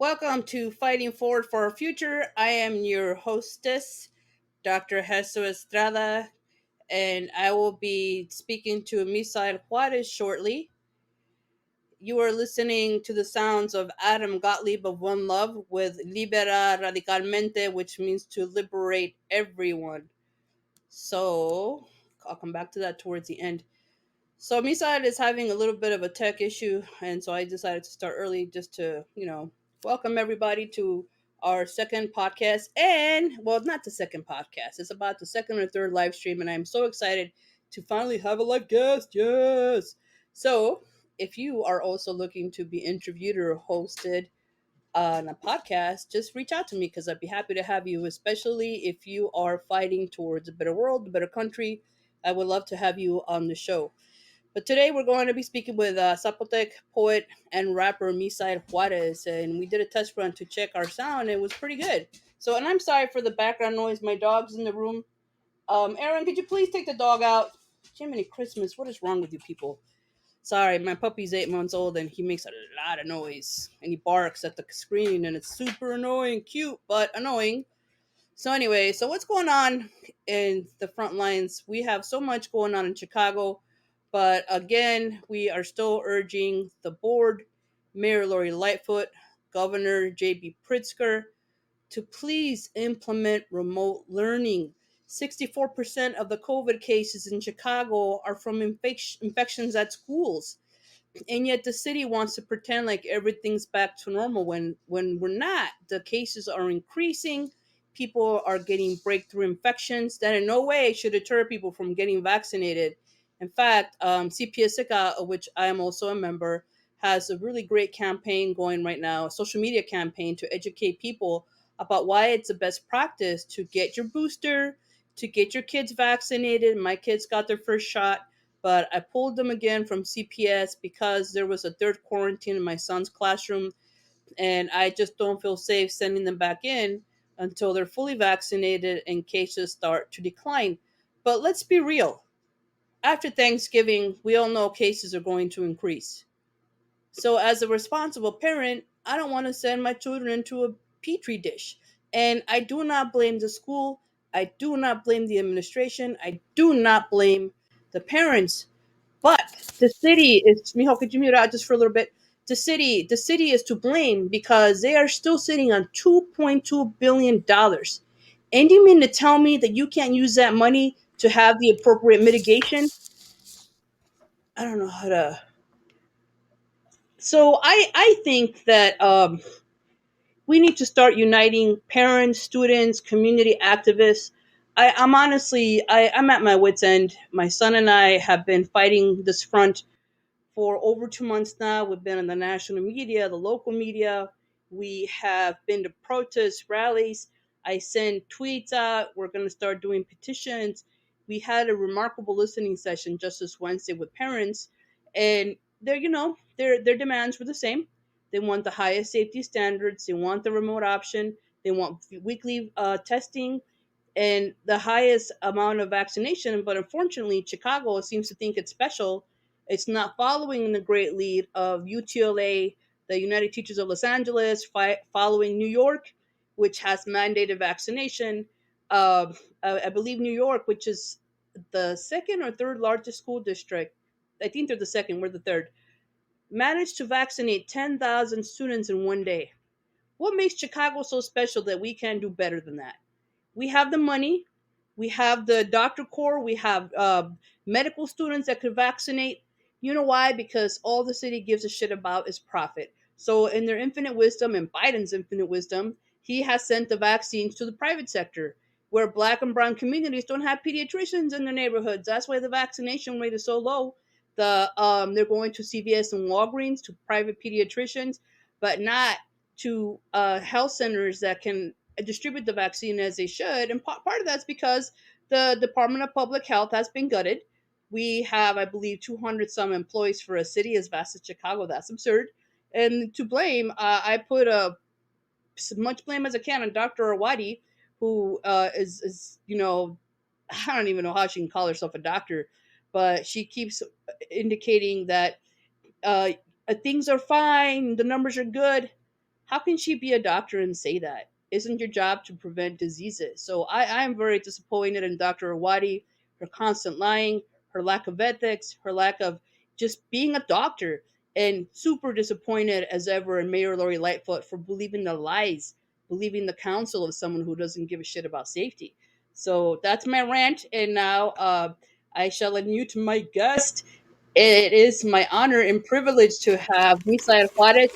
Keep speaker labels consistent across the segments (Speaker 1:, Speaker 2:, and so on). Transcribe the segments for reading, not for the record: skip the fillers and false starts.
Speaker 1: Welcome to Fighting Forward for Our Future. I am your hostess, Dr. Hester Estrada, and I will be speaking to Misael Juarez shortly. You are listening to the sounds of Adam Gottlieb of One Love with Libera Radicalmente, which means to liberate everyone. So, I'll come back to that towards the end. So Misael is having a little bit of a tech issue, and so I decided to start early just to, welcome everybody to our second podcast. And well, not the second podcast; it's about the second or third live stream, and I'm so excited to finally have a live guest. Yes. So if you are also looking to be interviewed or hosted on a podcast, just reach out to me because I'd be happy to have you, especially if you are fighting towards a better world, a better country. I would love to have you on the show. But today we're going to be speaking with Zapotec poet and rapper Misael Juarez, and we did a test run to check our sound. It was pretty good. So, and I'm sorry for the background noise. My dog's in the room. Aaron, could you please take the dog out? Jiminy Christmas, what is wrong with you people? Sorry, my puppy's 8 months old and he makes a lot of noise, and he barks at the screen, and it's super annoying, cute but annoying. So anyway, so what's going on in the front lines? We have so much going on in Chicago, but again, we are still urging the board, Mayor Lori Lightfoot, Governor J.B. Pritzker, to please implement remote learning. 64% of the COVID cases in Chicago are from infections at schools, and yet the city wants to pretend like everything's back to normal when we're not. The cases are increasing, people are getting breakthrough infections that in no way should deter people from getting vaccinated. In fact, CPSICA, of which I am also a member, has a really great campaign going right now, a social media campaign to educate people about why it's the best practice to get your booster, to get your kids vaccinated. My kids got their first shot, but I pulled them again from CPS because there was a third quarantine in my son's classroom, and I just don't feel safe sending them back in until they're fully vaccinated and cases start to decline. But let's be real. After Thanksgiving, we all know cases are going to increase. So, as a responsible parent, I don't want to send my children into a petri dish. And I do not blame the school. I do not blame the administration. I do not blame the parents, but the city is, Mijo, could you mute out just for a little bit? The city is to blame because they are still sitting on $2.2 billion. And you mean to tell me that you can't use that money to have the appropriate mitigation? I don't know how to. So I think that we need to start uniting parents, students, community activists. I'm honestly, I'm at my wits' end. My son and I have been fighting this front for over 2 months now. We've been in the national media, the local media. We have been to protests, rallies. I send tweets out. We're going to start doing petitions. We had a remarkable listening session just this Wednesday with parents, and their demands were the same. They want the highest safety standards. They want the remote option. They want weekly testing and the highest amount of vaccination. But unfortunately, Chicago seems to think it's special. It's not following the great lead of UTLA, the United Teachers of Los Angeles, following New York, which has mandated vaccination. I believe New York, which is the second or third largest school district, I think they're the second, we're the third, managed to vaccinate 10,000 students in one day. What makes Chicago so special that we can do better than that? We have the money, we have the doctor corps, we have medical students that could vaccinate. You know why? Because all the city gives a shit about is profit. So, in their infinite wisdom and Biden's infinite wisdom, he has sent the vaccines to the private sector where black and brown communities don't have pediatricians in their neighborhoods. That's why the vaccination rate is so low. They're going to CVS and Walgreens, to private pediatricians, but not to health centers that can distribute the vaccine as they should. And part of that's because the Department of Public Health has been gutted. We have, I believe, 200 some employees for a city as vast as Chicago. That's absurd. And to blame, I put as much blame as I can on Dr. Awadi, who I don't even know how she can call herself a doctor, but she keeps indicating that uh, things are fine, the numbers are good. How can she be a doctor and say that? Isn't your job to prevent diseases? So I am very disappointed in Dr. Awadi, her constant lying, her lack of ethics, her lack of just being a doctor, and super disappointed as ever in Mayor Lori Lightfoot for believing the lies, believing the counsel of someone who doesn't give a shit about safety. So that's my rant, and now I shall unmute my guest. It is my honor and privilege to have Misael Juarez.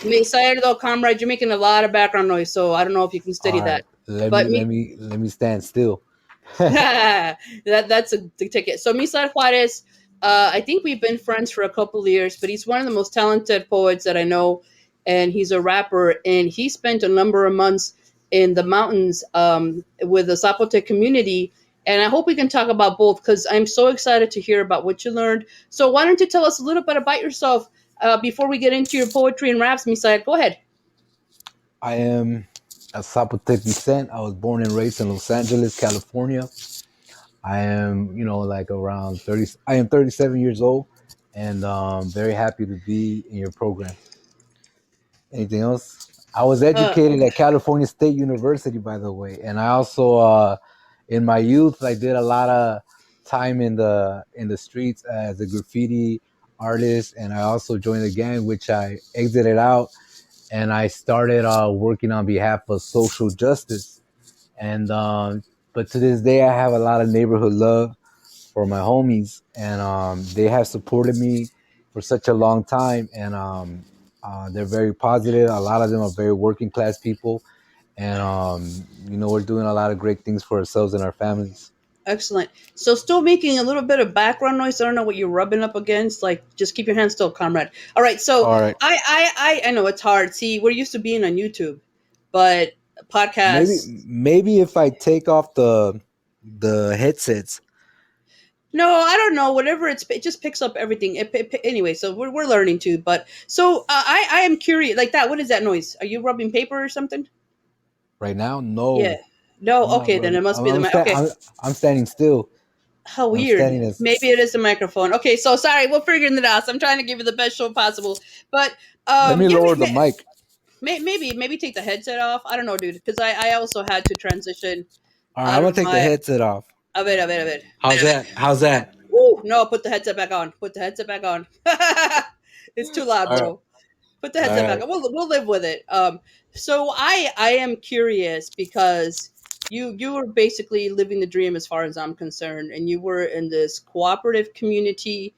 Speaker 1: Misael, though, comrade, you're making a lot of background noise, so I don't know if you can
Speaker 2: All
Speaker 1: steady that.
Speaker 2: right, let
Speaker 1: But
Speaker 2: me
Speaker 1: me,
Speaker 2: let me let me stand still.
Speaker 1: that's the ticket. So Misael Juarez, I think we've been friends for a couple of years, but he's one of the most talented poets that I know, and he's a rapper. And he spent a number of months in the mountains with the Zapotec community. And I hope we can talk about both because I'm so excited to hear about what you learned. So why don't you tell us a little bit about yourself before we get into your poetry and raps, Misael? Go ahead.
Speaker 2: I am a Zapotec descent. I was born and raised in Los Angeles, California. I am, like around 30. I am 37 years old, and very happy to be in your program. Anything else? I was
Speaker 1: Uh,
Speaker 2: educated at California State University, by the way, and I also, in my youth, I did a lot of time in the streets as a graffiti artist, and I also joined a gang, which I exited out, and I started working on behalf of social justice. And but to this day, I have a lot of neighborhood love for my homies, and they have supported me for such a long time, and they're very positive. A lot of them are very working class people, and we're doing a lot of great things for ourselves and our families.
Speaker 1: Excellent. So, still making a little bit of background noise. I don't know what you're rubbing up against. Like, just keep your hands still, comrade. All right. So,
Speaker 2: All right,
Speaker 1: I know it's hard. See, we're used to being on YouTube, but
Speaker 2: maybe
Speaker 1: podcasts.
Speaker 2: maybe if I take off the headsets
Speaker 1: No, I don't know. Whatever it just picks up everything. Anyway. So we're learning too. But so I am curious. Like that. What is that noise? Are you rubbing paper or something?
Speaker 2: right now,
Speaker 1: Yeah.
Speaker 2: no,
Speaker 1: No.
Speaker 2: I'm not
Speaker 1: Okay. Then
Speaker 2: rubbing.
Speaker 1: it must be the mic. Okay.
Speaker 2: I'm standing still.
Speaker 1: How
Speaker 2: I'm
Speaker 1: weird.
Speaker 2: standing
Speaker 1: Maybe
Speaker 2: as.
Speaker 1: it is the microphone. Okay, so sorry, we're figuring it out. So I'm trying to give you the best show possible. But
Speaker 2: Let me
Speaker 1: yeah,
Speaker 2: lower the mic.
Speaker 1: maybe take the headset off. I don't know, dude, because I also had to transition
Speaker 2: All right, I'm
Speaker 1: out
Speaker 2: gonna
Speaker 1: of
Speaker 2: take the
Speaker 1: my
Speaker 2: headset off.
Speaker 1: of it.
Speaker 2: How's that? How's that?
Speaker 1: Ooh, no, put the headset back on. Put the headset back on. It's too loud,
Speaker 2: All right,
Speaker 1: bro. Put the
Speaker 2: all
Speaker 1: headset back
Speaker 2: right.
Speaker 1: on. We'll live with it. So I am curious because you were basically living the dream as far as I'm concerned, and you were in this cooperative community.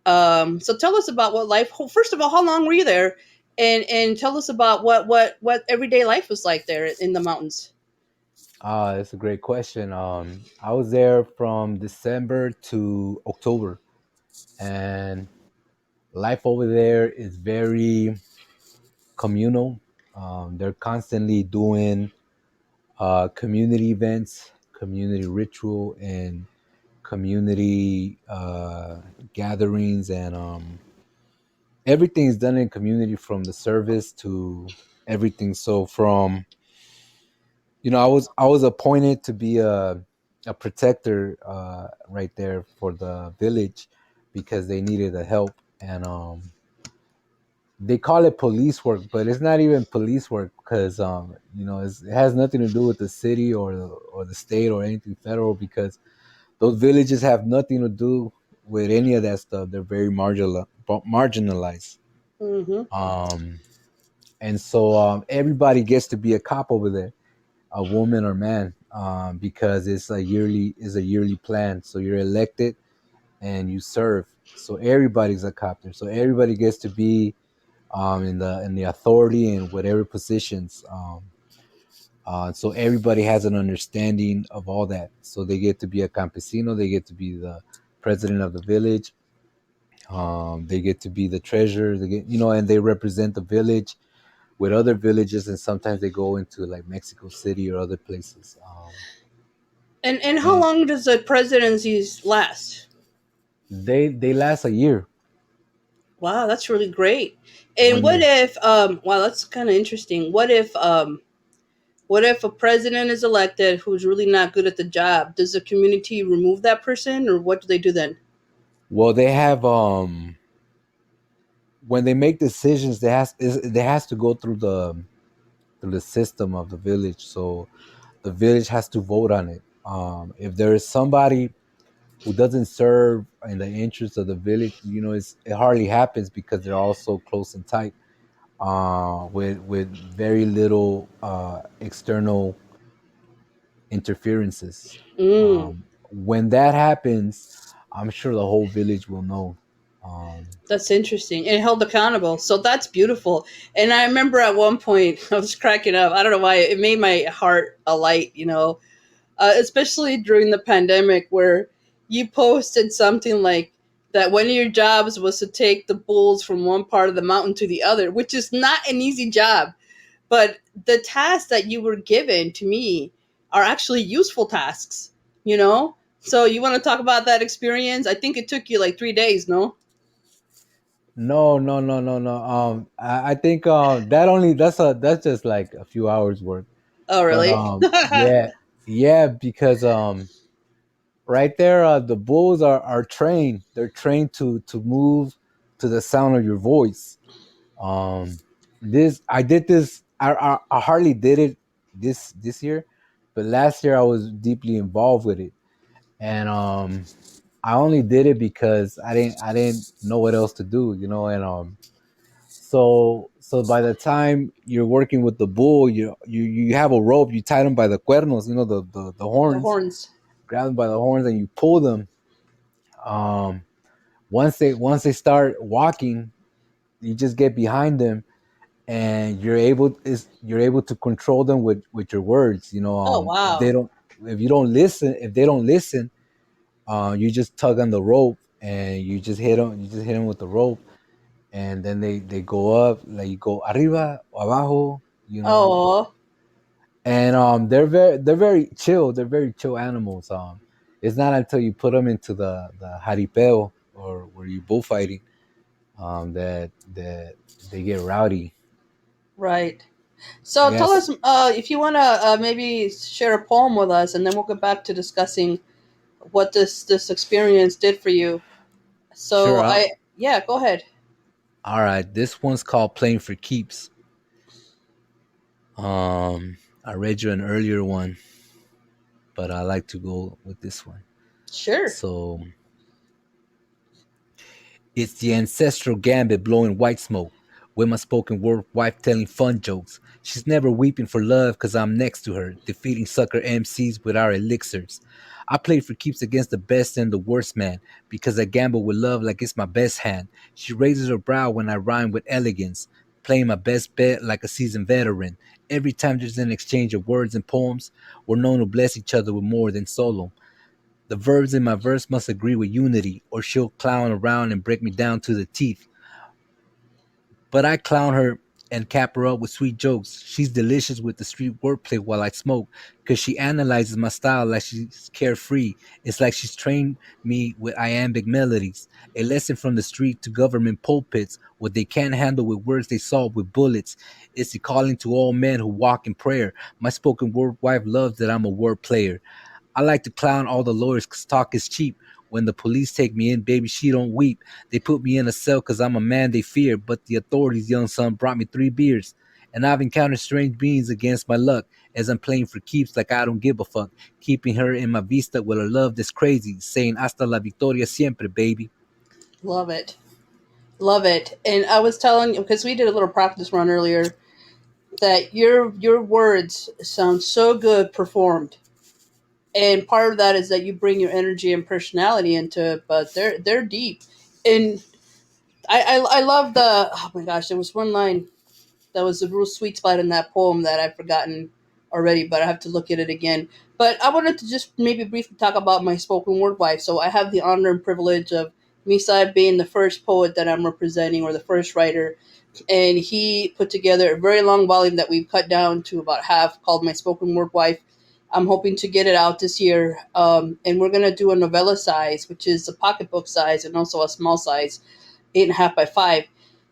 Speaker 1: So tell us about what life. First of all, how long were you there, and tell us about what everyday life was like there in the mountains.
Speaker 2: That's a great question. I was there from December to October, and life over there is very communal. They're constantly doing community events, community ritual, and community gatherings, and everything is done in community from the service to everything. So from I was appointed to be a protector right there for the village because they needed the help, and they call it police work, but it's not even police work because it has nothing to do with the city or the state or anything federal because those villages have nothing to do with any of that stuff. They're very marginalized.
Speaker 1: Mm-hmm.
Speaker 2: Um, and so everybody gets to be a cop over there, a woman or man, because it's a yearly plan. So you're elected and you serve. So everybody's a cop there. So everybody gets to be in the authority and whatever positions. So everybody has an understanding of all that. So they get to be a campesino. They get to be the president of the village. They get to be the treasurer. And they represent the village with other villages, and sometimes they go into like Mexico City or other places.
Speaker 1: And how
Speaker 2: And
Speaker 1: long does the presidencies last?
Speaker 2: they last a year,
Speaker 1: Wow, that's really great. And
Speaker 2: one
Speaker 1: what
Speaker 2: year.
Speaker 1: if wow, that's kind of interesting. What if a president is elected who's really not good at the job? Does the community remove that person, or what do they do then?
Speaker 2: Well, they have when they make decisions, they has to go through through the system of the village. So the village has to vote on it. If there is somebody who doesn't serve in the interests of the village, it hardly happens because they're all so close and tight, with very little external interferences.
Speaker 1: Mm,
Speaker 2: When that happens, I'm sure the whole village will know. Um,
Speaker 1: that's interesting. And held accountable. So that's beautiful. And I remember at one point I was cracking up. I don't know why it made my heart alight. Especially during the pandemic where you posted something like that one of your jobs was to take the bulls from one part of the mountain to the other, which is not an easy job. But the tasks that you were given to me are actually useful tasks, you know? So you want to talk about that experience? I think it took you like 3 days, no?
Speaker 2: no, no, no, no, no. I think that's just like a few hours work.
Speaker 1: Oh,
Speaker 2: But
Speaker 1: really?
Speaker 2: yeah, yeah, because right there, the bulls are trained. They're trained to move to the sound of your voice. This I did this. I hardly did it this year, but last year I was deeply involved with it, and I only did it because I didn't know what else to do, and so by the time you're working with the bull, you have a rope, you tie them by the cuernos, the
Speaker 1: The
Speaker 2: horns,
Speaker 1: horns.
Speaker 2: grab them by the horns, and you pull them. Um, once they start walking, you just get behind them, and you're able to control them with your words.
Speaker 1: Oh,
Speaker 2: If they
Speaker 1: wow.
Speaker 2: don't, if they don't listen, you just tug on the rope and you just hit them with the rope, and then they go up, like you go arriba o abajo,
Speaker 1: Oh,
Speaker 2: and they're very chill. They're very chill animals. It's not until you put them into the jaripeo, or where you bullfighting, that they get rowdy.
Speaker 1: right. So tell
Speaker 2: Yes,
Speaker 1: us if you want to maybe share a poem with us, and then we'll get back to discussing what this experience did for you.
Speaker 2: sure.
Speaker 1: So yeah, go ahead.
Speaker 2: All right, this one's called "Playing for Keeps." I read you an earlier one, but I like to go with this one.
Speaker 1: Sure.
Speaker 2: So it's the ancestral gambit blowing white smoke, with my spoken word wife telling fun jokes. She's never weeping for love cause I'm next to her, defeating sucker MCs with our elixirs. I play for keeps against the best and the worst man, because I gamble with love like it's my best hand. She raises her brow when I rhyme with elegance, playing my best bet like a seasoned veteran. Every time there's an exchange of words and poems, we're known to bless each other with more than solo. The verbs in my verse must agree with unity, or she'll clown around and break me down to the teeth. But I clown her and cap her up with sweet jokes. She's delicious with the street wordplay while I smoke, because she analyzes my style like she's carefree. It's like she's trained me with iambic melodies, a lesson from the street to government pulpits. What they can't handle with words, they solve with bullets. It's the calling to all men who walk in prayer. My spoken word wife loves that I'm a word player. I like to clown all the lawyers cause talk is cheap. When the police take me in, baby, she don't weep. They put me in a cell cause I'm a man they fear, but the authorities, young son, brought me 3 beers. And I've encountered strange beings against my luck as I'm playing for keeps like I don't give a fuck. Keeping her in my vista with a love that's crazy, saying hasta la victoria siempre, baby.
Speaker 1: Love it. Love it. And I was telling you because we did a little practice run earlier that your words sound so good performed. And part of that is that you bring your energy and personality into it, but they're deep. And I love the oh my gosh, there was one line that was a real sweet spot in that poem that I've forgotten already, but I have to look at it again. But I wanted to just maybe briefly talk about my spoken word wife. So I have the honor and privilege of Misa being the first poet that I'm representing, or the first writer, and he put together a very long volume that we've cut down to about half, called My Spoken Word Wife. I'm hoping to get it out this year, and we're gonna do a novella size, which is a pocketbook size, and also a small size, 8.5 by 5.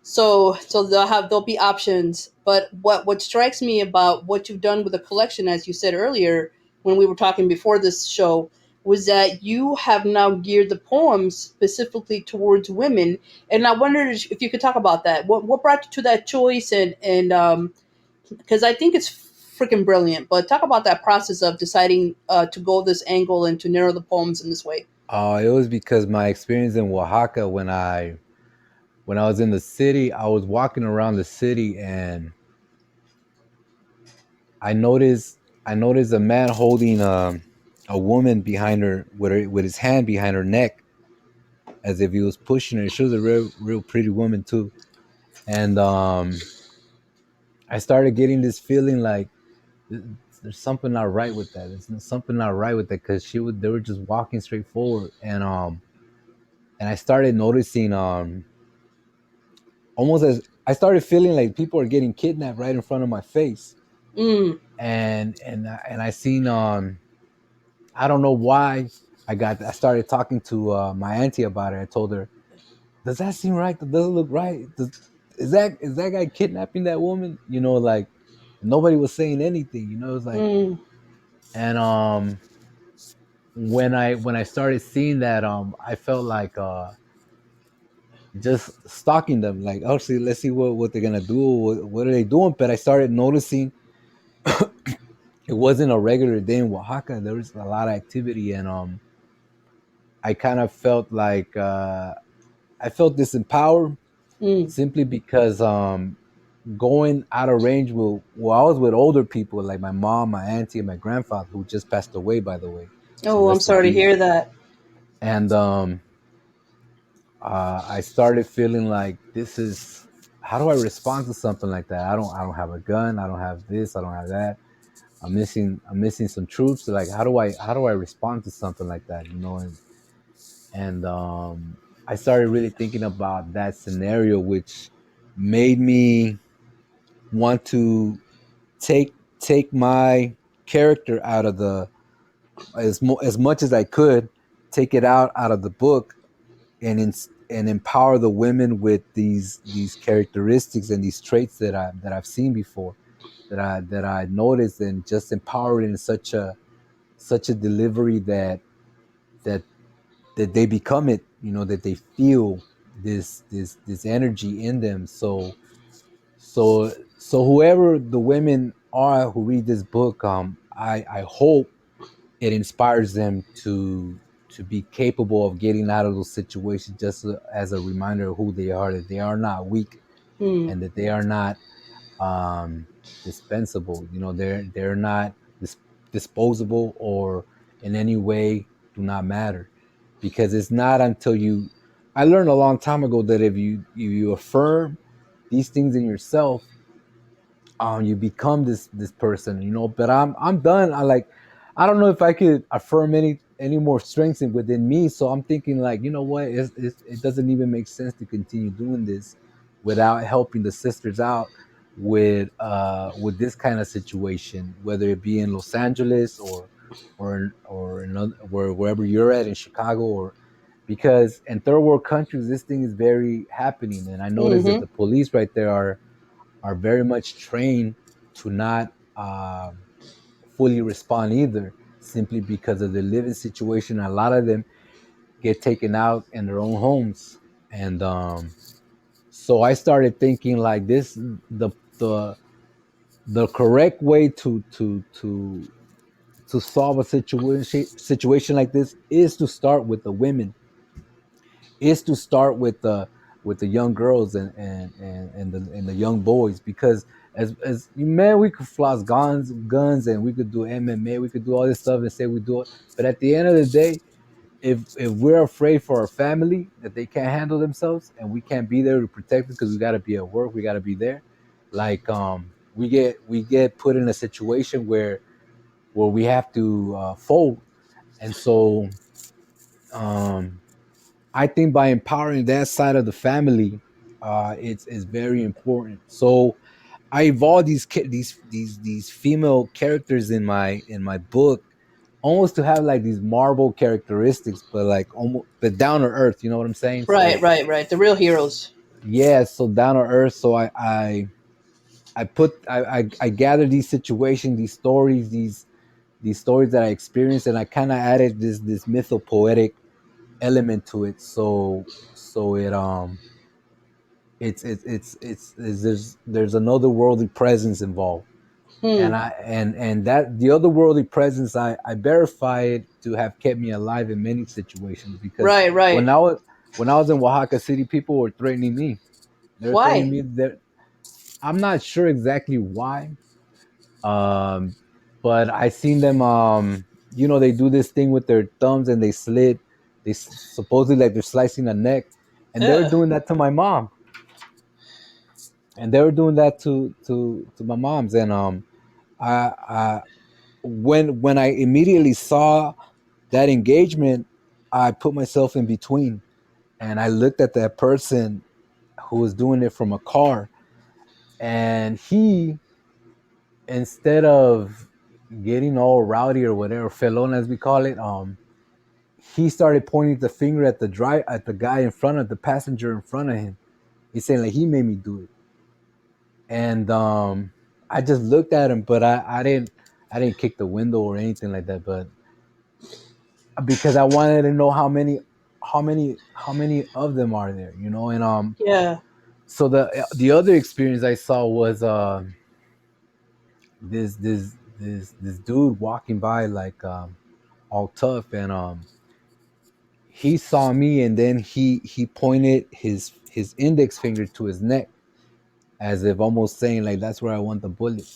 Speaker 1: So there'll be options. But what strikes me about what you've done with the collection, as you said earlier when we were talking before this show, was that you have now geared the poems specifically towards women. And I wondered if you could talk about that. What brought you to that choice, and because I think it's freaking brilliant. But talk about that process of deciding to go this angle and to narrow the poems in this way.
Speaker 2: It was because my experience in Oaxaca when I was in the city, I was walking around the city and I noticed I noticed a man holding a woman behind her with his hand behind her neck as if he was pushing her. She was a real pretty woman too, and I started getting this feeling like there's something not right with that. There's something not right with that because they were just walking straight forward, and I started noticing almost as I started feeling like people are getting kidnapped right in front of my face,
Speaker 1: Mm,
Speaker 2: and I seen I don't know why I started talking to my auntie about it. I told her, does that seem right? That doesn't look right. Is that guy kidnapping that woman? You know, like nobody was saying anything. You know, it was like,
Speaker 1: mm,
Speaker 2: and when I started seeing that, I felt like just stalking them. Like, oh, see, let's see what they're gonna do. What are they doing? But I started noticing it wasn't a regular day in Oaxaca. There was a lot of activity, and I kind of felt like I felt disempowered
Speaker 1: mm.
Speaker 2: simply because going out of range with I was with older people like my mom, my auntie, and my grandfather who just passed away, by the way. So
Speaker 1: Oh, I'm
Speaker 2: rest in
Speaker 1: sorry to hear
Speaker 2: peace.
Speaker 1: that.
Speaker 2: And I started feeling like this is how do I respond to something like that? I don't have a gun. I don't have this. I don't have that. I'm missing some troops. Like how do I respond to something like that? You know, and I started really thinking about that scenario, which made me want to take my character out of the as much as I could take it out of the book and and empower the women with these characteristics and these traits that I've seen before that I noticed and just empower it in such a delivery that that they become it, you know, that they feel this energy in them. So whoever the women are who read this book, I hope it inspires them to be capable of getting out of those situations, just as a reminder of who they are, that they are not weak
Speaker 1: Mm,
Speaker 2: and that they are not um, dispensable. You know, they're not disposable or in any way do not matter, because it's not until you. I learned a long time ago that if you affirm these things in yourself, you become this person, you know. But I'm done. I don't know if I could affirm any more strengths within me. So I'm thinking like, you know what, it doesn't even make sense to continue doing this without helping the sisters out with this kind of situation, whether it be in Los Angeles or wherever you're at in Chicago, or because in third world countries this thing is very happening. And I noticed that
Speaker 1: mm-hmm,
Speaker 2: the police right there are very much trained to not fully respond either, simply because of the living situation. A lot of them get taken out in their own homes, and so I started thinking like this: the the correct way to solve a situation like this is to start with the women, is to start with the young girls and the young boys, because as man, we could floss guns and we could do MMA, we could do all this stuff and say we do it, but at the end of the day, if we're afraid for our family that they can't handle themselves and we can't be there to protect them because we got to be at work, we got to be there, like we get put in a situation where we have to fold. And so um I think by empowering that side of the family, it's very important. So I evolved these female characters in my book, almost to have like these Marvel characteristics, but like almost but down to earth. You know what I'm saying?
Speaker 1: right,
Speaker 2: So
Speaker 1: right, right. The real heroes.
Speaker 2: yeah, so down to earth. So I gathered these situations, these stories that I experienced, and I kind of added this mythopoetic element to it. So it there's another worldly presence involved.
Speaker 1: Hmm.
Speaker 2: And that the otherworldly presence, I verify it to have kept me alive in many situations, because
Speaker 1: Right,
Speaker 2: when
Speaker 1: right.
Speaker 2: I was in Oaxaca City, people were threatening me. They were threatening
Speaker 1: Why?
Speaker 2: me that I'm not sure exactly why, um, but I seen them. They do this thing with their thumbs and they slit. Supposedly like they're slicing a neck, and they were
Speaker 1: Ugh.
Speaker 2: doing that to my mom, and they were doing that to my mom's, and I when I immediately saw that engagement, I put myself in between and I looked at that person who was doing it from a car, and he, instead of getting all rowdy or whatever, felon as we call it, he started pointing the finger at the guy in front of the passenger in front of him. He's saying like he made me do it, and I just looked at him, but I didn't kick the window or anything like that, but because I wanted to know how many of them are there, and
Speaker 1: Yeah.
Speaker 2: so the other experience I saw was this dude walking by like all tough, and he saw me, and then he pointed his index finger to his neck, as if almost saying like that's where I want the bullet.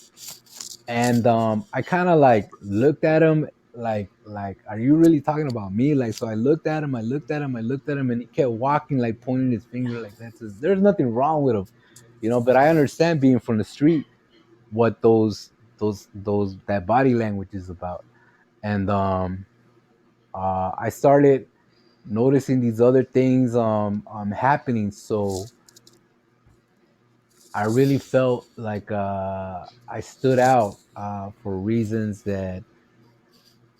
Speaker 2: And I kind of like looked at him, like are you really talking about me? Like, so I looked at him, I looked at him, and he kept walking, like pointing his finger like that. Says there's nothing wrong with him, but I understand, being from the street, what those that body language is about. And I started noticing these other things happening, so I really felt like I stood out for reasons that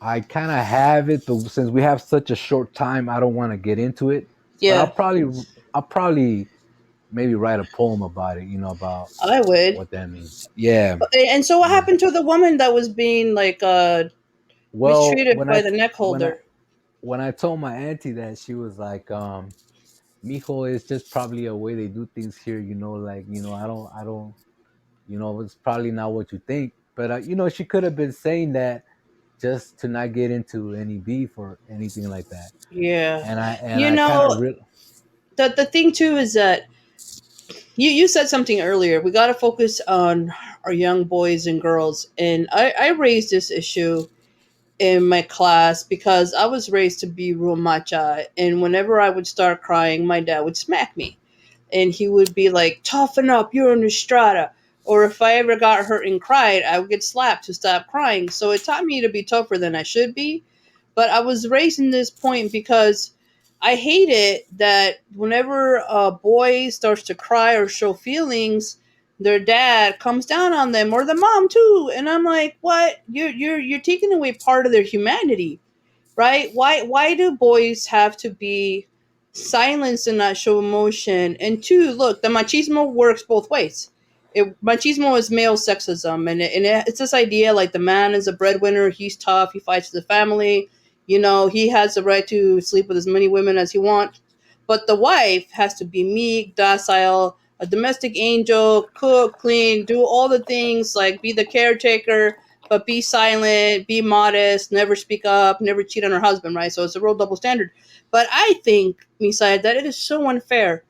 Speaker 2: I kind of have it, but since we have such a short time, I don't want to get into it. But
Speaker 1: Yeah.
Speaker 2: I'll probably maybe write a poem about it, about
Speaker 1: I would.
Speaker 2: what that means. Yeah,
Speaker 1: And so what
Speaker 2: yeah.
Speaker 1: happened to the woman that was being like
Speaker 2: Well,
Speaker 1: mistreated by the neck holder?
Speaker 2: when I told my auntie that, she was like, "Mijo, it's just probably a way they do things here, like, I don't, it's probably not what you think." But she could have been saying that just to not get into any beef or anything like that.
Speaker 1: Yeah.
Speaker 2: And
Speaker 1: You
Speaker 2: I kind of
Speaker 1: know, the thing too is that you said something earlier. We got to focus on our young boys and girls, and I raised this issue in my class because I was raised to be real macha, and whenever I would start crying, my dad would smack me, and he would be like, "Toughen up, you're an Estrada." Or if I ever got hurt and cried, I would get slapped to stop crying. So it taught me to be tougher than I should be. But I was raised in this point because I hate it that whenever a boy starts to cry or show feelings, their dad comes down on them, or the mom too. And I'm like, what? You're taking away part of their humanity, right? Why do boys have to be silenced and not show emotion? And two, look, the machismo works both ways. Machismo is male sexism, and it's this idea like the man is a breadwinner, he's tough, he fights for the family, he has the right to sleep with as many women as he wants, but the wife has to be meek, docile, a domestic angel, cook, clean, do all the things, like be the caretaker, but be silent, be modest, never speak up, never cheat on her husband, right? So it's a real double standard. But I think, Misai, that it is so unfair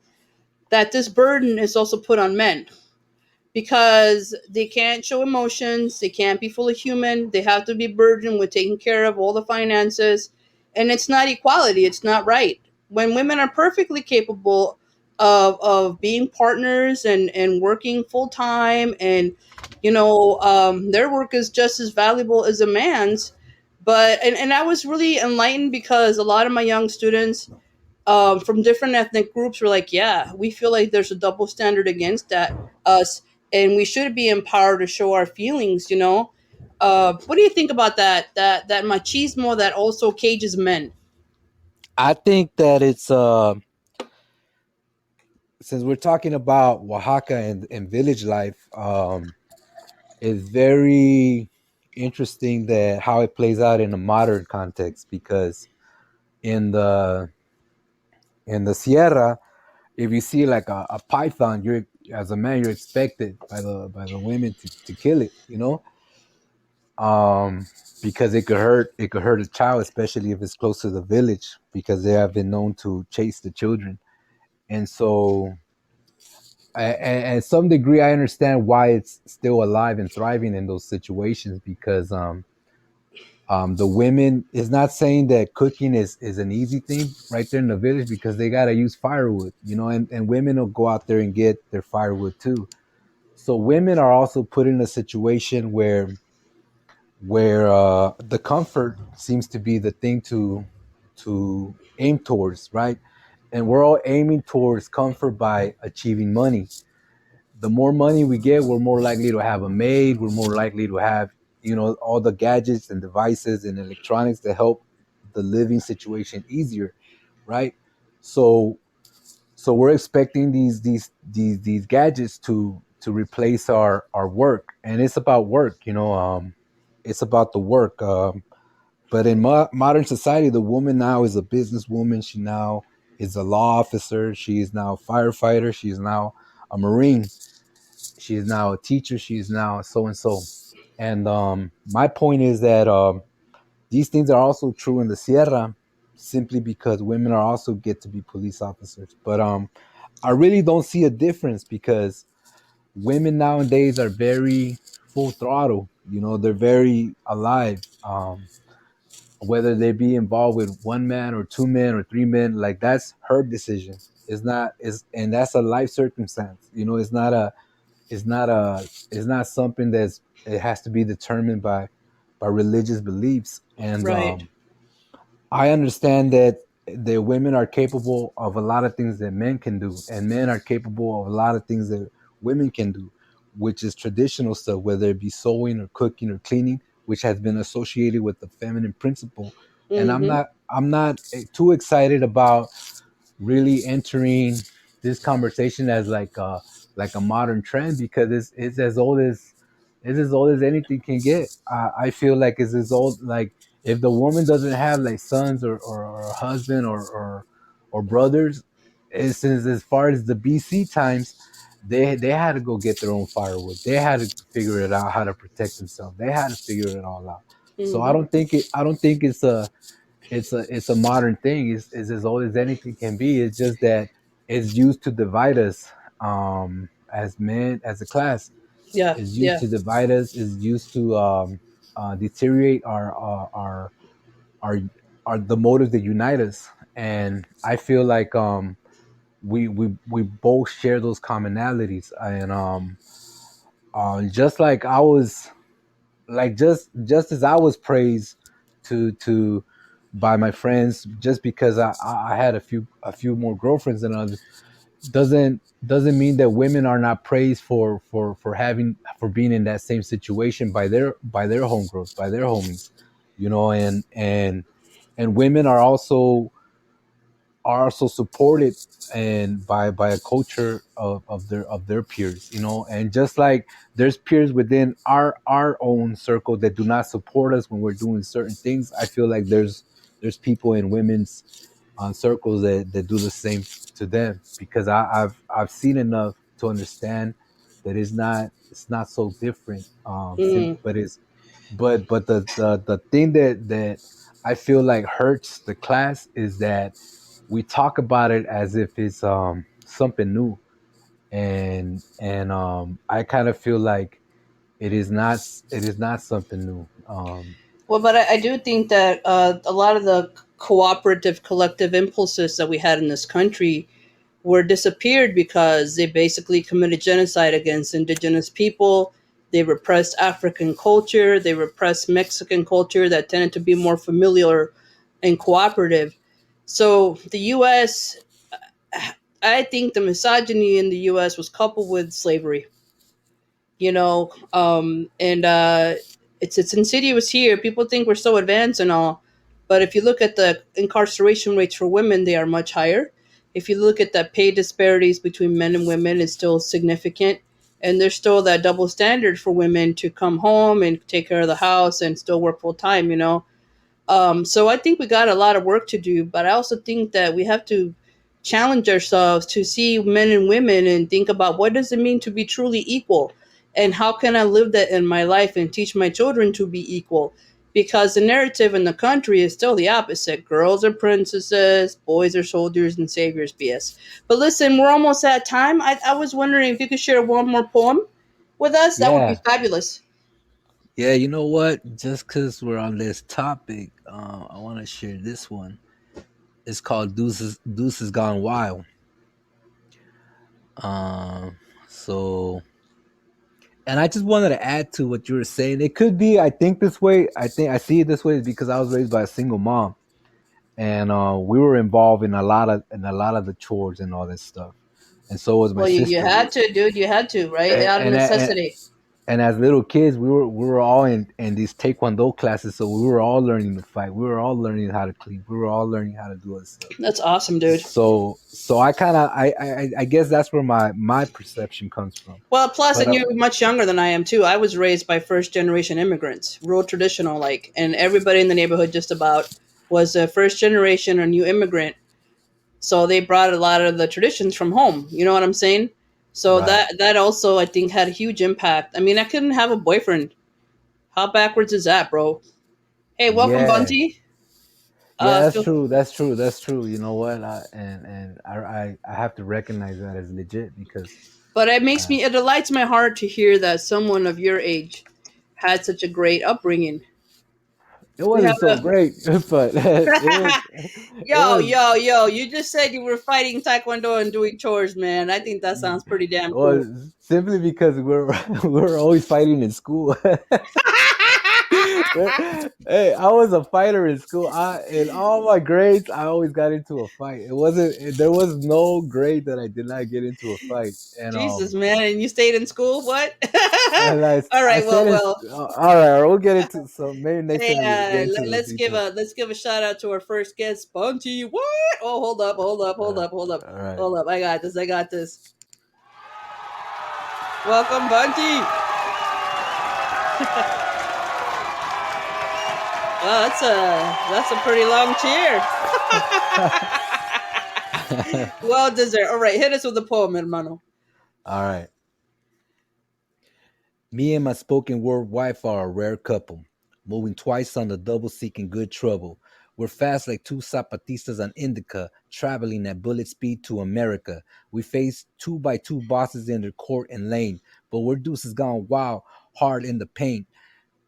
Speaker 1: that this burden is also put on men because they can't show emotions, they can't be fully human, they have to be burdened with taking care of all the finances, and it's not equality, it's not right. When women are perfectly capable of being partners and working full time, and their work is just as valuable as a man's. And I was really enlightened because a lot of my young students from different ethnic groups were like, yeah, we feel like there's a double standard against that us, and we should be empowered to show our feelings. What do you think about that machismo that also cages men?
Speaker 2: I think that it's since we're talking about Oaxaca and village life, it's very interesting that how it plays out in a modern context, because in the Sierra, If you see like a python, you're as a man, you're expected by the women to kill it, you know, um, because it could hurt a child, especially if it's close to the village, because they have been known to chase the children. And so, at some degree, I understand why it's still alive and thriving in those situations, because the women is not saying that cooking is an easy thing right there in the village, because they got to use firewood, you know, and women will go out there and get their firewood too. So women are also put in a situation where the comfort seems to be the thing to aim towards, right? And we're all aiming towards comfort by achieving money. The more money we get, we're more likely to have a maid. We're more likely to have, you know, all the gadgets and devices and electronics to help the living situation easier, right? So we're expecting these gadgets to replace our work, and it's about work, you know. It's about the work. But in modern society, the woman now is a businesswoman. She now is a law officer. She is now a firefighter. She is now a marine. She is now a teacher. She is now so and so. And my point is that these things are also true in the Sierra, simply because women are also get to be police officers. But I really don't see a difference, because women nowadays are very full throttle. You know, they're very alive. Whether they be involved with one man or two men or three men, like that's her decision. It's not is and that's a life circumstance. You know, it's not something that's it has to be determined by religious beliefs. And
Speaker 1: Right.
Speaker 2: I understand that the women are capable of a lot of things that men can do, and men are capable of a lot of things that women can do, which is traditional stuff, whether it be sewing or cooking or cleaning, which has been associated with the feminine principle. And
Speaker 1: Mm-hmm.
Speaker 2: I'm not too excited about really entering this conversation as like a modern trend, because it's as old as anything can get. I feel like it's as old, like if the woman doesn't have like sons or a husband or brothers, since as far as the BC times, they had to go get their own firewood. They had to figure it out how to protect themselves. They had to figure it all out. So
Speaker 1: Mm-hmm.
Speaker 2: I don't think it's a modern thing. It's as old as anything can be. It's just that it's used to divide us, as men, as a class.
Speaker 1: Yeah.
Speaker 2: Is used
Speaker 1: Yeah.
Speaker 2: to divide us. Is used to deteriorate our our the motives that unite us. And I feel like we both share those commonalities. And just like I was like just as I was praised to by my friends, just because I had a few more girlfriends than others, doesn't mean that women are not praised for having for being in that same situation by their homegirls, by their homies, you know. And women are also supported and by a culture of their peers, you know. And just like there's peers within our own circle that do not support us when we're doing certain things, I feel like there's people in women's circles that do the same to them, because I've seen enough to understand that it's not so different.
Speaker 1: Mm.
Speaker 2: But it's but the thing that I feel like hurts the class is that we talk about it as if it's something new. And I kind of feel like it is not something new.
Speaker 1: Well, but I do think that a lot of the cooperative collective impulses that we had in this country were disappeared because they basically committed genocide against indigenous people. They repressed African culture. They repressed Mexican culture that tended to be more familiar and cooperative. So the U.S., I think the misogyny in the U.S. was coupled with slavery. And it's insidious here. People think we're so advanced and all, but if you look at the incarceration rates for women, they are much higher. If you look at the pay disparities between men and women, it's still significant, and there's still that double standard for women to come home and take care of the house and still work full time. So I think we got a lot of work to do, but I also think that we have to challenge ourselves to see men and women and think about what does it mean to be truly equal, and how can I live that in my life and teach my children to be equal, because the narrative in the country is still the opposite. Girls are princesses, boys are soldiers and saviors, BS. But listen, we're almost at time. I was wondering if you could share one more poem with us. That would be
Speaker 2: Yeah,
Speaker 1: fabulous.
Speaker 2: yeah. You know what? Just because we're on this topic, I want to share this one. It's called Deuces Gone Wild. Um, so, and I just wanted to add to what you were saying. It could be, I think this way. I think I see it this way is because I was raised by a single mom, and we were involved in a lot of the chores and all this stuff, and so was my
Speaker 1: Well, you
Speaker 2: sister.
Speaker 1: had to, dude. You had to, right?
Speaker 2: And
Speaker 1: Out of
Speaker 2: and,
Speaker 1: necessity.
Speaker 2: and as little kids, we were all in these taekwondo classes, so we were all learning to fight. We were all learning how to clean. We were all learning how to do this stuff.
Speaker 1: That's awesome, dude.
Speaker 2: So I kind of I guess that's where my perception comes from.
Speaker 1: Well, plus,
Speaker 2: But
Speaker 1: and you're much younger than I am too. I was raised by first generation immigrants, rural traditional, like, and everybody in the neighborhood just about was a first generation or new immigrant. So they brought a lot of the traditions from home. You know what I'm saying? So
Speaker 2: right,
Speaker 1: that also I think had a huge impact. I mean, I couldn't have a boyfriend. How backwards is that, bro? Hey, welcome,
Speaker 2: yeah,
Speaker 1: Bunty.
Speaker 2: yeah, that's
Speaker 1: Feel,
Speaker 2: true. That's true. That's true. You know what? I have to recognize that as legit because
Speaker 1: but it makes
Speaker 2: uh,
Speaker 1: me, it delights my heart to hear that someone of your age had such a great upbringing.
Speaker 2: it
Speaker 1: We have
Speaker 2: wasn't so
Speaker 1: a
Speaker 2: great, but it
Speaker 1: yo,
Speaker 2: was.
Speaker 1: yo, yo, you just said you were fighting Taekwondo and doing chores, man. I think that sounds pretty damn
Speaker 2: Well,
Speaker 1: cool.
Speaker 2: simply because we're we're always fighting in school. Hey, I was a fighter in school. In all my grades, I always got into a fight. It wasn't there was no grade that I did not get into a fight.
Speaker 1: Jesus, man, and you stayed in school? What?
Speaker 2: And
Speaker 1: All
Speaker 2: I
Speaker 1: right,
Speaker 2: said it's
Speaker 1: well.
Speaker 2: all right. We'll get into so maybe next
Speaker 1: Hey,
Speaker 2: time we get into those
Speaker 1: let's give
Speaker 2: details.
Speaker 1: a shout out to our first guest, Bunty. What? Oh, hold up, hold up, hold
Speaker 2: Uh,
Speaker 1: up, hold up,
Speaker 2: all right.
Speaker 1: hold up. I got this. I got this. Welcome, Bunty. Well, that's a pretty long cheer. Well deserved. All right, hit us with the poem, hermano.
Speaker 2: All right. Me and my spoken word wife are a rare couple, moving twice on the double seeking good trouble. We're fast like two Zapatistas on Indica, traveling at bullet speed to America. We face two by two bosses in their court and lane, but we're deuces gone wild, hard in the paint.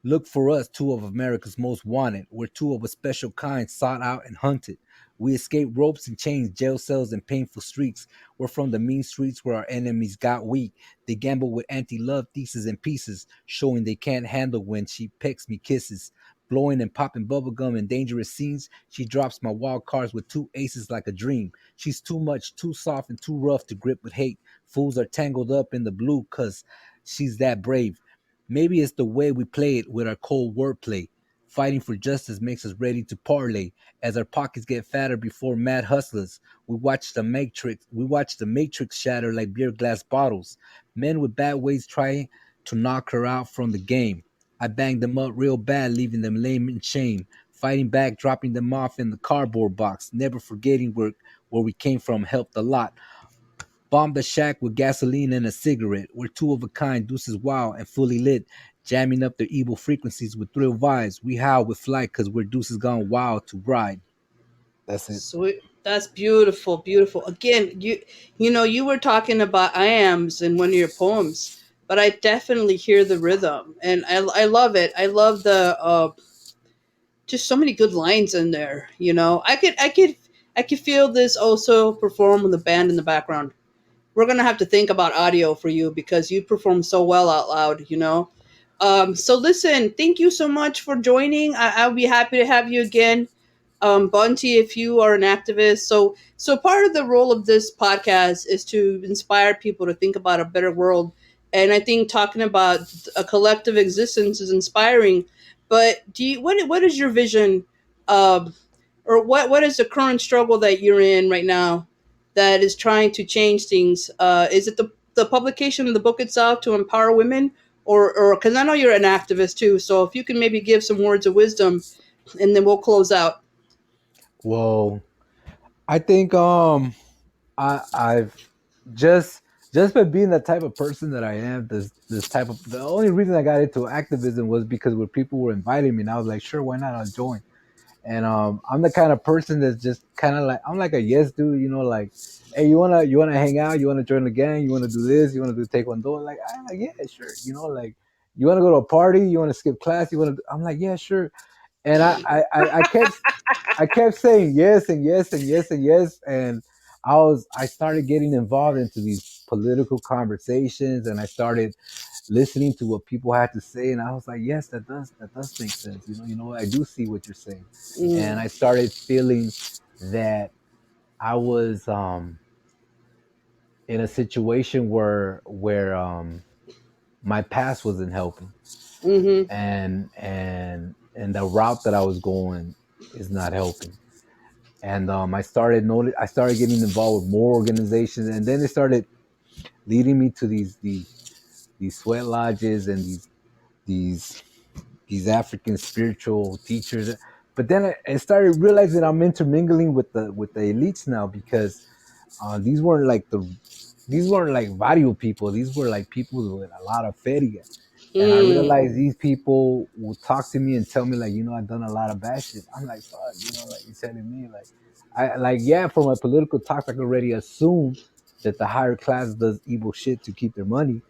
Speaker 2: Look for us, two of America's most wanted. We're two of a special kind, sought out and hunted. We escape ropes and chains, jail cells, and painful streaks. We're from the mean streets where our enemies got weak. They gamble with anti-love theses and pieces, showing they can't handle when she pecks me kisses. Blowing and popping bubblegum in dangerous scenes, she drops my wild cards with two aces like a dream. She's too much, too soft, and too rough to grip with hate. Fools are tangled up in the blue cause she's that brave. Maybe it's the way we play it with our cold wordplay. Fighting for justice makes us ready to parlay. As our pockets get fatter before mad hustlers, we watch the matrix shatter like beer glass bottles. Men with bad ways trying to knock her out from the game. I banged them up real bad, leaving them lame in shame. Fighting back, dropping them off in the cardboard box. Never forgetting where we came from helped a lot. Bomb the shack with gasoline and a cigarette. We're two of a kind, deuces wild and fully lit. Jamming up their evil frequencies with thrill vibes. We howl with flight because we're deuces gone wild to ride. That's it.
Speaker 1: Sweet. That's beautiful, beautiful. Again, you know, you were talking about I ams in one of your poems, but I definitely hear the rhythm, and I love it. I love the just so many good lines in there. You know, I could feel this also perform with the band in the background. We're gonna have to think about audio for you because you perform so well out loud. You know. So listen, thank you so much for joining. I'll be happy to have you again, Bunty, if you are an activist. So part of the role of this podcast is to inspire people to think about a better world. And I think talking about a collective existence is inspiring. But what is your vision, um, or what is the current struggle that you're in right now that is trying to change things? Is it the publication of the book itself to empower women, or because I know you're an activist too, so if you can maybe give some words of wisdom, and then we'll close out.
Speaker 2: Well, I think I've just just by being the type of person that I am, this type of the only reason I got into activism was because when people were inviting me, and I was like, sure, why not? I'll join. And I'm the kind of person that's just kind of like I'm like a yes dude, you know, like, hey, you wanna hang out, you wanna join the gang, you wanna do this, you wanna do taekwondo, like I'm like yeah, sure, you know, like you wanna go to a party, you wanna skip class, I'm like yeah, sure. And I kept saying yes and yes and yes and yes, and I started getting involved into these political conversations, and I started listening to what people had to say, and I was like, yes, that does make sense. You know, I do see what you're saying, and
Speaker 1: Mm,
Speaker 2: I started feeling that I was in a situation where my past wasn't helping,
Speaker 1: mm-hmm.
Speaker 2: and the route that I was going is not helping. And I started getting involved with more organizations, and then they started leading me to these sweat lodges and these these African spiritual teachers. But then I started realizing I'm intermingling with the elites now, because these weren't like barrio people. These were like people with a lot of feria. And I
Speaker 1: Mm.
Speaker 2: realized these people will talk to me and tell me, like, I've done a lot of bad shit. I'm like, fuck, like you're telling me, like, I like, yeah, from a political talk, I can already assume that the higher class does evil shit to keep their money.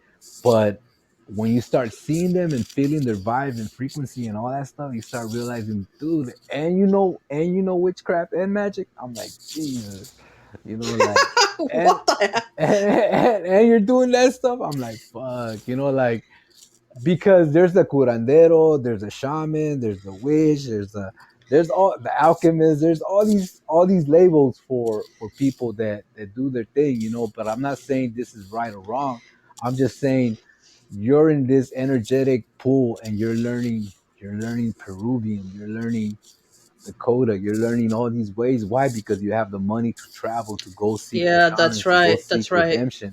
Speaker 2: But when you start seeing them and feeling their vibe and frequency and all that stuff, you start realizing, dude, and witchcraft and magic. I'm like, Jesus, like, and
Speaker 1: What the heck?
Speaker 2: and you're doing that stuff. I'm like, fuck, like, because there's the curandero, there's a shaman, there's the witch, there's all the alchemist, there's all these labels for people that do their thing, but I'm not saying this is right or wrong. I'm just saying you're in this energetic pool, and you're learning Peruvian, you're learning Dakota, you're learning all these ways. Why? Because you have the money to travel, to go seek the
Speaker 1: Yeah, that's
Speaker 2: shamans, to go
Speaker 1: right. That's
Speaker 2: seek
Speaker 1: right.
Speaker 2: redemption,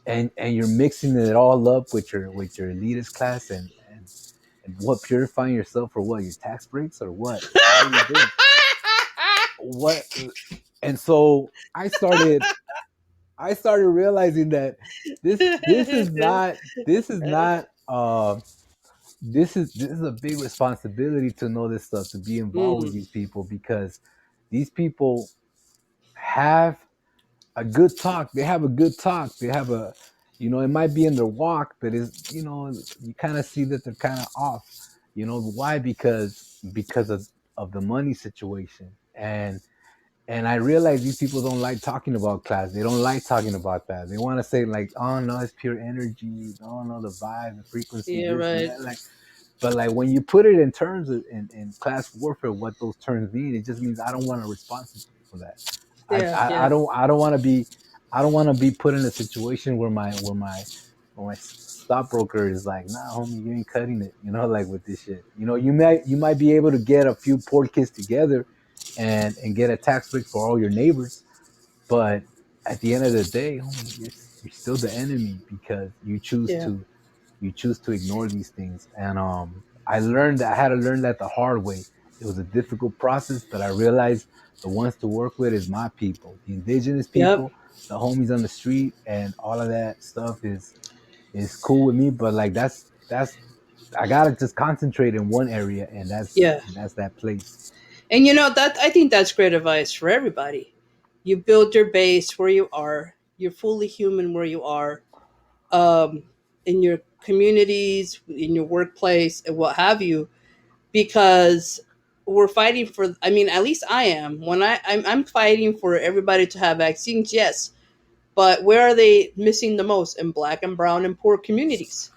Speaker 2: and you're mixing it all up with your elitist class, and what, purifying yourself for what, your tax breaks, or what are you doing, what? And so I started realizing that this is not this is a big responsibility to know this stuff, to be involved with
Speaker 1: Mm.
Speaker 2: these people, because these people have a good talk. They have a good talk. They have it might be in their walk, but you kind of see that they're kind of off. Why? Because of the money situation. And I realize these people don't like talking about class. They don't like talking about that. They want to say, like, oh no, it's pure energy. Oh no, the vibe, the frequency,
Speaker 1: Yeah,
Speaker 2: this and
Speaker 1: right.
Speaker 2: that. But like when you put it in terms of in class warfare, what those terms mean, it just means I don't want a responsibility for that. I
Speaker 1: Yeah,
Speaker 2: I,
Speaker 1: yeah,
Speaker 2: I don't I don't want to be I don't want to be put in a situation where my stockbroker is like, nah, homie, you ain't cutting it. Like with this shit. You might be able to get a few poor kids together and get a tax break for all your neighbors, but at the end of the day, homie, you're still the enemy, because
Speaker 1: yeah.
Speaker 2: you choose to ignore these things. And I had to learn that the hard way. It was a difficult process, but I realized the ones to work with is my people, the indigenous
Speaker 1: Yep.
Speaker 2: people, the homies on the street, and all of that stuff is cool with me. But like that's I gotta just concentrate in one area, and that's
Speaker 1: Yeah.
Speaker 2: and that's that place.
Speaker 1: And that I think that's great advice for everybody. You build your base where you are. You're fully human where you are. Um, in your communities, in your workplace, and what have you, because we're fighting for. I mean, at least I am. When I'm fighting for everybody to have vaccines, yes, but where are they missing the most? In black and brown and poor communities,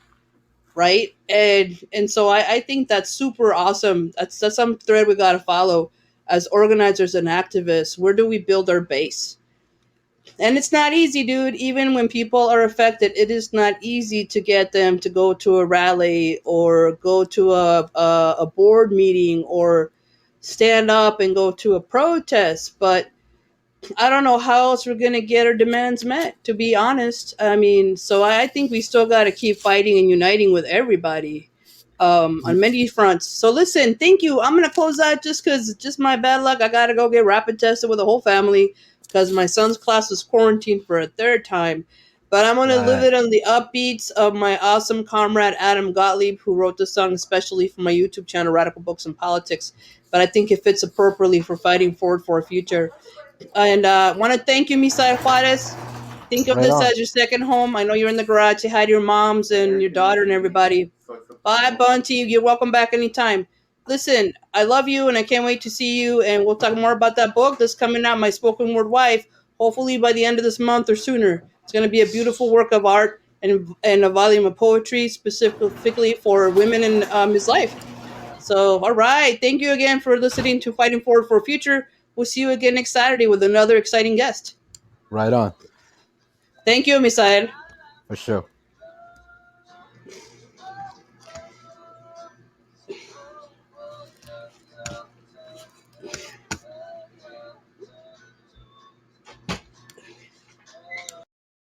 Speaker 1: right? And so I think that's super awesome. That's some thread we got to follow as organizers and activists. Where do we build our base? And it's not easy, dude. Even when people are affected, it is not easy to get them to go to a rally or go to a board meeting or stand up and go to a protest. But I don't know how else we're gonna get our demands met. To be honest, I mean, so I think we still got to keep fighting and uniting with everybody. on many fronts. So listen, thank you. I'm gonna close out just because it's just my bad luck. I gotta go get rapid tested with the whole family because my son's class is quarantined for a third time. But I'm gonna live
Speaker 2: Right.
Speaker 1: it on the upbeats of my awesome comrade Adam Gottlieb, who wrote the song especially for my YouTube channel, Radical Books and Politics. But I think it fits appropriately for fighting forward for a future. And want to thank you, Misael Juarez. Think of
Speaker 2: Right
Speaker 1: this
Speaker 2: on.
Speaker 1: as your second home. I know you're in the garage. Say hi to your moms and your daughter and everybody. Bye, Bunty. You're welcome back anytime. Listen, I love you and I can't wait to see you. And we'll talk more about that book that's coming out, My Spoken Word Wife, hopefully by the end of this month or sooner. It's going to be a beautiful work of art and a volume of poetry specifically for women in his life. So, all right. Thank you again for listening to Fighting Forward for a Future. We'll see you again next Saturday with another exciting guest.
Speaker 2: Right on.
Speaker 1: Thank you, Misael.
Speaker 2: For sure.